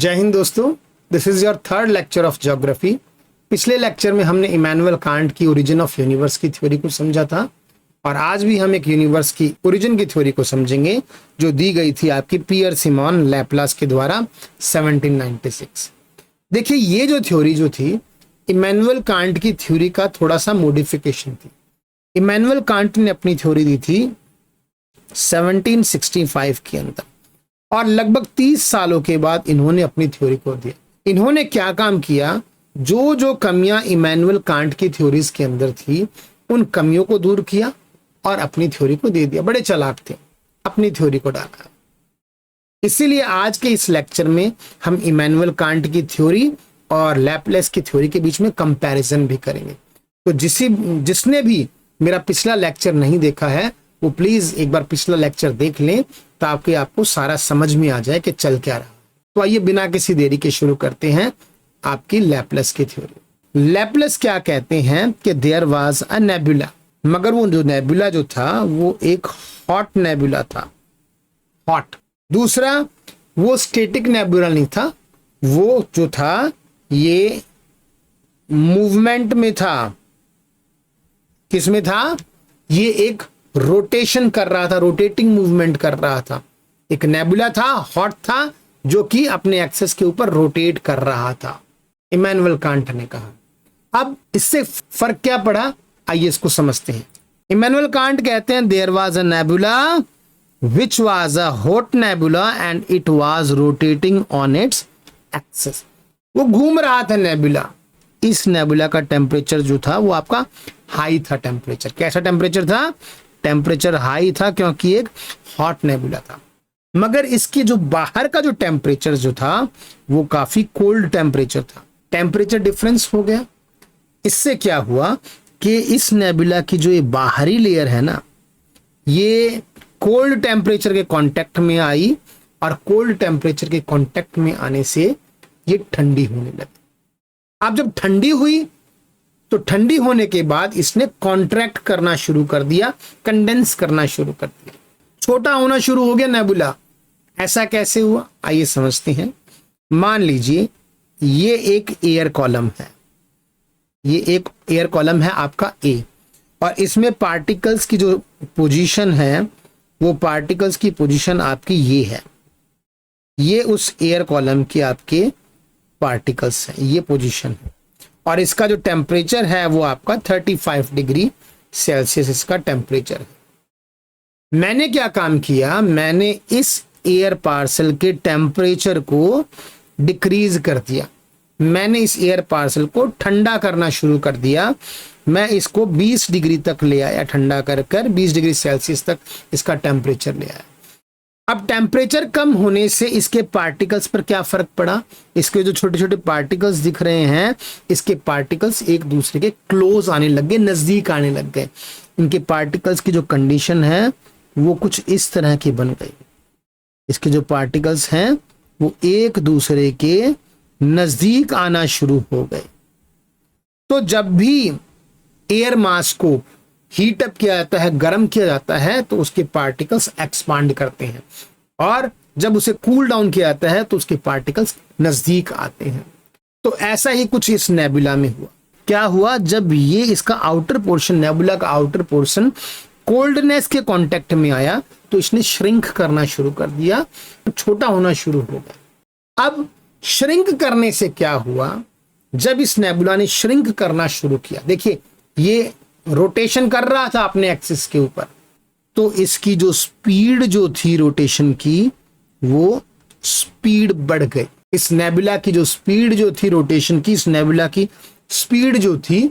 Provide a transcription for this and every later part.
जय हिंद दोस्तों, this is your third lecture of geography. पिछले लेक्चर में हमने इमैनुअल कांट की ओरिजिन ऑफ यूनिवर्स की थ्योरी को समझा था और आज भी हम एक यूनिवर्स की ओरिजिन की थ्योरी को समझेंगे जो दी गई थी आपकी पियर सिमोन लैपलास के द्वारा 1796। देखिए, ये जो थ्योरी जो थी इमैनुअल कांट की थ्योरी का थोड़ा सा मॉडिफिकेशन थी। इमैनुअल कांट ने अपनी थ्योरी दी थी 1765 के अंदर और लगभग 30 सालों के बाद इन्होंने अपनी थ्योरी को दिया। इन्होंने क्या काम किया, जो जो कमियां इमैनुअल कांट की थ्योरीज के अंदर थी उन कमियों को दूर किया और अपनी थ्योरी को दे दिया। बड़े चालाक थे, अपनी थ्योरी को डाला। इसीलिए आज के इस लेक्चर में हम इमैनुअल कांट की थ्योरी और लैपलेस की थ्योरी के बीच में कंपैरिजन भी करेंगे। तो जिसने भी मेरा पिछला लेक्चर नहीं देखा है वो प्लीज एक बार पिछला लेक्चर देख लें ताकि आपको सारा समझ में आ जाए कि चल क्या रहा। तो आइए बिना किसी देरी के शुरू करते हैं आपकी लैपलेस की थ्योरी। लैपलेस क्या कहते हैं कि देयर वाज अ नेबुला, मगर वो जो नेबुला जो था वो एक हॉट नेबुला था। हॉट। दूसरा, वो स्टैटिक नेबुला नहीं था, वो जो था ये मूवमेंट में था। किस में था? ये एक रोटेशन कर रहा था, रोटेटिंग मूवमेंट कर रहा था। एक नेबुला था, हॉट था, जो कि अपने एक्सेस के ऊपर रोटेट कर रहा था, इमैनुअल कांट ने कहा। अब इससे फर्क क्या पड़ा, आइए इसको समझते हैं। इमैनुअल कांट कहते हैं there was a nebula which was a hot nebula and it was rotating on its axis. वो घूम रहा था नेबुला। इस नेबुला का टेम्परेचर जो था वो आपका हाई था। टेम्परेचर कैसा टेम्परेचर था? टेम्परेचर हाई था क्योंकि एक हॉट नेबुला था। मगर इसके जो बाहर का जो टेम्परेचर जो था वो काफी कोल्ड टेम्परेचर था। टेम्परेचर डिफरेंस हो गया। इससे क्या हुआ कि इस नेबुला की जो ये बाहरी लेयर है ना, ये कोल्ड टेम्परेचर के कांटेक्ट में आई और कोल्ड टेम्परेचर के कांटेक्ट में आने से ये ठंडी होने लगी। अब जब ठंडी हुई तो ठंडी होने के बाद इसने कॉन्ट्रैक्ट करना शुरू कर दिया, कंडेंस करना शुरू कर दिया, छोटा होना शुरू हो गया नेबुला। ऐसा कैसे हुआ, आइए समझते हैं। मान लीजिए ये एक एयर कॉलम है, ये एक एयर कॉलम है आपका ए, और इसमें पार्टिकल्स की जो पोजीशन है वो पार्टिकल्स की पोजीशन आपकी ये है। ये उस एयर कॉलम के आपके पार्टिकल्स हैं, ये पोजीशन है, और इसका जो टेम्परेचर है वो आपका 35 डिग्री सेल्सियस इसका टेम्परेचर है। मैंने क्या काम किया, मैंने इस एयर पार्सल के टेम्परेचर को डिक्रीज कर दिया। मैंने इस एयर पार्सल को ठंडा करना शुरू कर दिया। मैं इसको 20 डिग्री तक ले आया, ठंडा कर 20 डिग्री सेल्सियस तक इसका टेम्परेचर ले आया। अब टेम्परेचर कम होने से इसके पार्टिकल्स पर क्या फर्क पड़ा? इसके जो छोटे छोटे पार्टिकल्स दिख रहे हैं, इसके पार्टिकल्स एक दूसरे के क्लोज आने लग गए, नजदीक आने लग गए। इनके पार्टिकल्स की जो कंडीशन है वो कुछ इस तरह की बन गई। इसके जो पार्टिकल्स हैं वो एक दूसरे के नजदीक आना शुरू हो गए। तो जब भी एयर मास को हीट अप किया जाता है, गर्म किया जाता है, तो उसके पार्टिकल्स एक्सपांड करते हैं, और जब उसे कूल डाउन किया जाता है तो उसके पार्टिकल्स नजदीक आते हैं। तो ऐसा ही कुछ इस नेबुला में हुआ। क्या हुआ, जब ये इसका आउटर पोर्शन, नेबुला का आउटर पोर्शन कोल्डनेस के कांटेक्ट में आया तो इसने श्रिंक करना शुरू कर दिया, छोटा होना शुरू हो गया। अब श्रिंक करने से क्या हुआ, जब इस नेबुला ने श्रिंक करना शुरू किया, देखिए ये रोटेशन कर रहा था अपने एक्सिस के ऊपर, तो इसकी जो स्पीड जो थी रोटेशन की वो स्पीड बढ़ गई। इस नेबुला की जो स्पीड जो थी रोटेशन की, इस नेबुला की स्पीड जो थी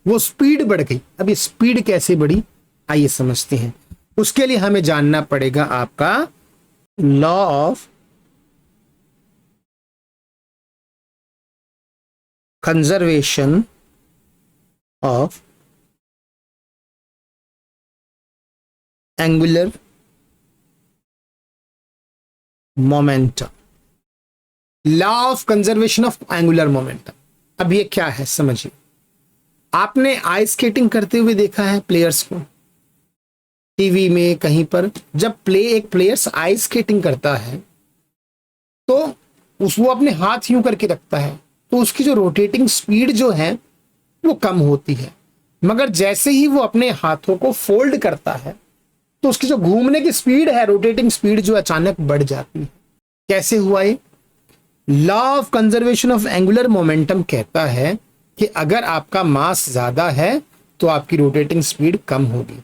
वो स्पीड बढ़ गई। अब ये स्पीड कैसे बढ़ी, आइए समझते हैं। उसके लिए हमें जानना पड़ेगा आपका law of conservation of angular momentum. Law of conservation of angular momentum. अब ये क्या है समझिए। आपने आइस स्केटिंग करते हुए देखा है प्लेयर्स को, टीवी में कहीं पर। जब एक प्लेयर्स आइस स्केटिंग करता है तो वो अपने हाथ यूं करके रखता है तो उसकी जो रोटेटिंग स्पीड जो है वो कम होती है, मगर जैसे ही वो अपने हाथों को फोल्ड करता है तो उसकी जो घूमने की स्पीड है, रोटेटिंग स्पीड जो अचानक बढ़ जाती है। कैसे हुआ ये? Law of conservation of angular momentum कहता है कि अगर आपका मास ज्यादा है तो आपकी रोटेटिंग स्पीड कम होगी,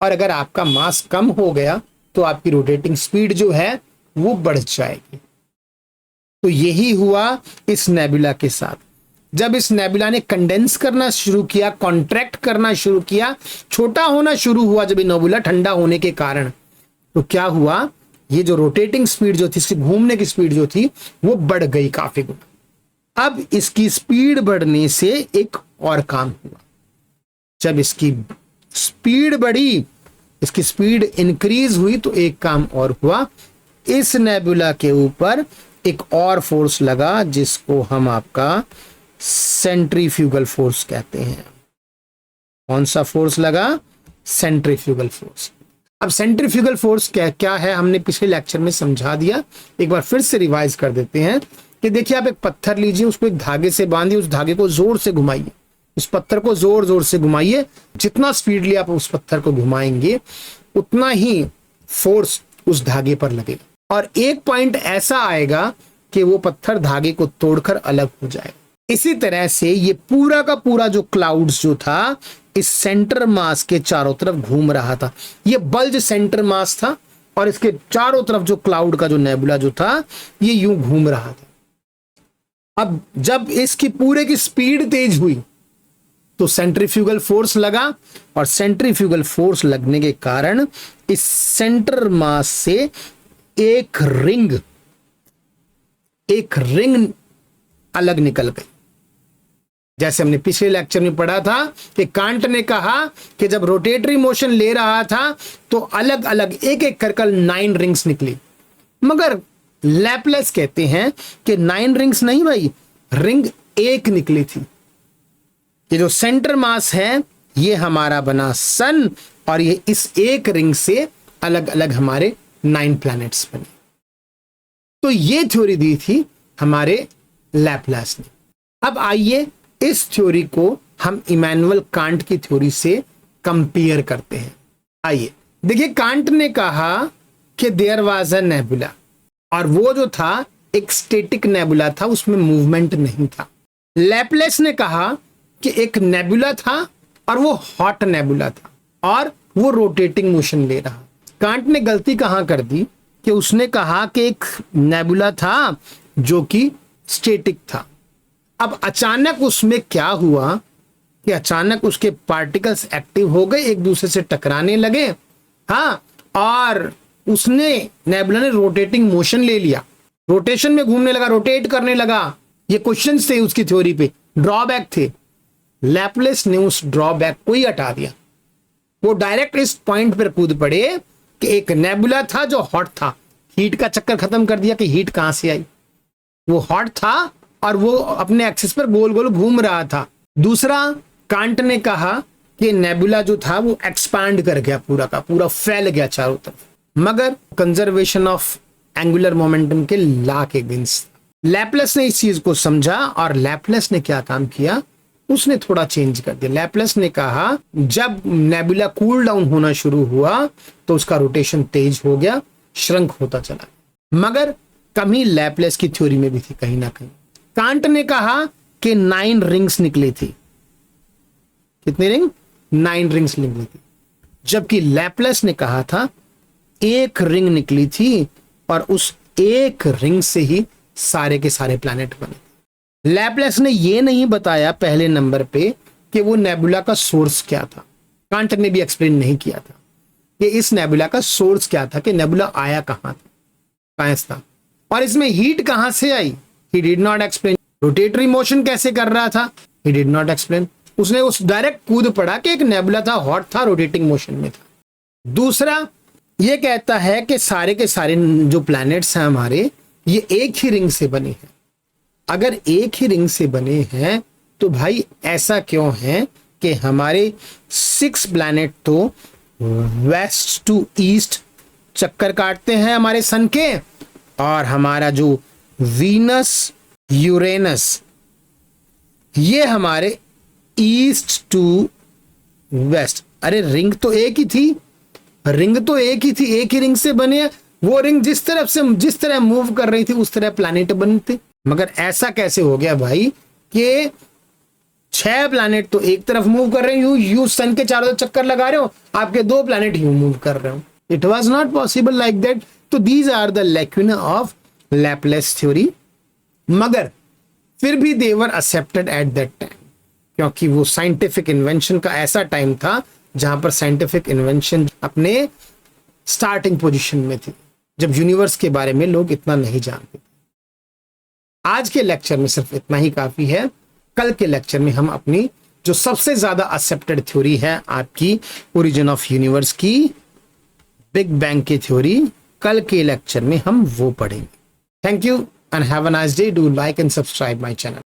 और अगर आपका मास कम हो गया तो आपकी रोटेटिंग स्पीड जो है वो बढ़ जाएगी। तो यही हुआ इस नेबुला के साथ। जब इस नेबुला ने कंडेंस करना शुरू किया, कॉन्ट्रैक्ट करना शुरू किया, छोटा होना शुरू हुआ जब ये नेबुला ठंडा होने के कारण, तो क्या हुआ, ये जो रोटेटिंग स्पीड जो थी, इसकी घूमने की स्पीड जो थी वो बढ़ गई काफी गुना। अब इसकी स्पीड बढ़ने से एक और काम हुआ। जब इसकी स्पीड बढ़ी, इसकी स्पीड इंक्रीज हुई, तो एक काम और हुआ, इस नेबुला के ऊपर एक और फोर्स लगा जिसको हम आपका सेंट्रीफ्यूगल फोर्स कहते हैं। कौन सा फोर्स लगा? Centrifugal force. अब सेंट्रीफ्यूगल फोर्स क्या है हमने पिछले लेक्चर में समझा दिया, एक बार फिर से रिवाइज कर देते हैं कि देखिए, आप एक पत्थर लीजिए, उसको एक धागे से बांधिए, उस धागे को जोर से घुमाइए, उस पत्थर को जोर जोर से घुमाइए। जितना स्पीडली आप उस पत्थर को घुमाएंगे उतना ही फोर्स उस धागे पर लगेगा, और एक पॉइंट ऐसा आएगा कि वो पत्थर धागे को तोड़कर अलग हो जाएगा। इसी तरह से ये पूरा का पूरा जो क्लाउड्स जो था इस सेंटर मास के चारों तरफ घूम रहा था। ये बल्ज सेंटर मास था और इसके चारों तरफ जो क्लाउड का जो नेबुला जो था ये यूं घूम रहा था। अब जब इसकी पूरे की स्पीड तेज हुई तो सेंट्रीफ्यूगल फोर्स लगा, और सेंट्रीफ्यूगल फोर्स लगने के कारण इस सेंटर मास से एक रिंग अलग निकल गई। जैसे हमने पिछले लेक्चर में पढ़ा था कि कांट ने कहा कि जब रोटेटरी मोशन ले रहा था तो अलग अलग एक एक कर 9 रिंग्स निकली, मगर लैपलेस कहते हैं कि 9 रिंग्स नहीं भाई, रिंग एक निकली थी। ये जो सेंटर मास है ये हमारा बना सन, और ये इस एक रिंग से अलग अलग हमारे 9 प्लैनेट्स बने। तो ये थ्योरी दी थी हमारे लैपलेस ने। अब आइए इस थ्योरी को हम इमैनुअल कांट की थ्योरी से कंपेयर करते हैं। आइए देखिए, कांट ने कहा कि देयर वाज अ नेबुला, और वो जो था एक स्टैटिक नेबुला था, उसमें मूवमेंट नहीं था। लैपलेस ने कहा कि एक नेबुला था और वो हॉट नेबुला था और वो रोटेटिंग मोशन ले रहा। कांट ने गलती कहां कर दी कि उसने कहा कि एक नेबुला था जो कि स्टैटिक था। अब अचानक उसमें क्या हुआ कि अचानक उसके पार्टिकल्स एक्टिव हो गए, एक दूसरे से टकराने लगे, हाँ, और उसने नेबुला ने रोटेटिंग मोशन ले लिया, रोटेशन में घूमने लगा, रोटेट करने लगा। ये क्वेश्चंस थे उसकी थ्योरी पे, ड्रॉबैक थे। लैपलेस ने उस ड्रॉबैक को ही हटा दिया। वो डायरेक्ट इस पॉइंट पर कूद पड़े कि एक नेबुला था जो हॉट था, हीट का चक्कर खत्म कर दिया कि हीट कहां से आई। वो हॉट था और वो अपने एक्सिस पर गोल गोल घूम रहा था। दूसरा, कांट ने कहा कि नेबुला जो था वो एक्सपैंड कर गया, पूरा का पूरा फैल गया चारों तरफ, मगर कंजर्वेशन ऑफ एंगुलर मोमेंटम के लॉ के अगेंस्ट। लैपलेस ने इस चीज को समझा और लैपलेस ने क्या काम किया, उसने थोड़ा चेंज कर दिया। लैपलेस ने कहा जब नेबुला कूल डाउन होना शुरू हुआ तो उसका रोटेशन तेज हो गया, श्रंक होता चला, मगर कमी लैपलेस की थ्योरी में भी थी कहीं ना कहीं। कांट ने कहा कि 9 रिंग्स निकली थी। कितनी रिंग? 9 रिंग्स निकली थी, जबकि लैपलेस ने कहा था एक रिंग निकली थी और उस एक रिंग से ही सारे के सारे प्लैनेट बने। लैपलेस ने यह नहीं बताया पहले नंबर पे कि वो नेबुला का सोर्स क्या था। कांट ने भी एक्सप्लेन नहीं किया था कि इस नेबुला का सोर्स क्या था, कि नेबुला आया कहां था और इसमें हीट कहां से आई। He did not explain। Rotatory motion कैसे कर रहा था, He did not explain। उसने उस डायरेक्ट कूद पड़ा कि एक नेबुला था, हॉट था, रोटेटिंग मोशन में था। दूसरा, ये कहता है कि सारे के सारे जो प्लैनेट्स हैं हमारे, ये एक ही रिंग से बने हैं। अगर एक ही रिंग से बने हैं तो भाई ऐसा क्यों है कि हमारे 6 प्लैनेट तो वेस्ट टू ईस्ट चक्कर काटते हैं हमारे सन के, और हमारा जो वीनस, यूरेनस, ये हमारे ईस्ट टू वेस्ट। अरे रिंग तो एक ही थी, रिंग तो एक ही थी, एक ही रिंग से बने हैं। वो रिंग जिस तरह मूव कर रही थी उस तरह प्लैनेट बनते। मगर ऐसा कैसे हो गया भाई कि 6 प्लैनेट तो एक तरफ मूव कर रहे हैं, यू सन के चारों चक्कर लगा रहे हो, आपके 2 प्लैनेट यूं मूव कर रहे हो। It was not possible like that. तो these are the lacuna of Laplace theory. मगर फिर भी they were accepted at that time, क्योंकि वो साइंटिफिक इन्वेंशन का ऐसा टाइम था जहां पर साइंटिफिक इन्वेंशन अपने स्टार्टिंग पोजीशन में थी, जब यूनिवर्स के बारे में लोग इतना नहीं जानते थे। आज के लेक्चर में सिर्फ इतना ही काफी है। कल के लेक्चर में हम अपनी जो सबसे ज्यादा एक्सेप्टेड थ्योरी है आपकी ओरिजिन ऑफ यूनिवर्स की, बिग बैंग की थ्योरी, कल के लेक्चर में हम वो पढ़ेंगे। Thank you and have a nice day. Do like and subscribe my channel.